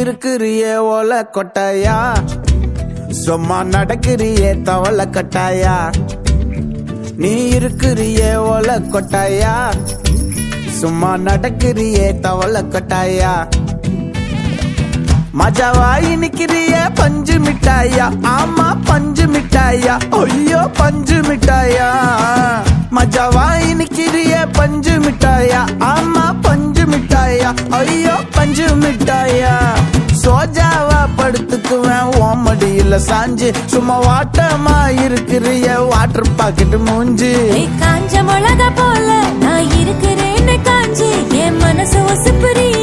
இருக்கிறியே ஓல கொட்டாயா, சும்மா நடக்கிறியே தவள கட்டாயா. நீ இருக்கிறியே ஓல கொட்டாயா, சும்மா நடக்கிறியே தவள கட்டாயா. மஜாவாய் நிக்கிறிய பஞ்சு மிட்டாயா, ஆமா பஞ்சு மிட்டாயா, ஐயோ பஞ்சு மிட்டாயா. மஜாவாய் நிக்கிறிய பஞ்சு மிட்டாயா, ஆமா பஞ்சு மிட்டாயா, ஐயோ பஞ்சு மிட்டாயா. சோஜாவா படுத்துக்குவேன் ஓமடியில சாஞ்சு, சும்மா வாட்டமா இருக்கிறிய வாட்டர் பாக்கெட் மூஞ்சி. காஞ்ச மிளகா போல நான் இருக்கிறேன்னு காஞ்சி, என் மனசு ஒசுப்புறிய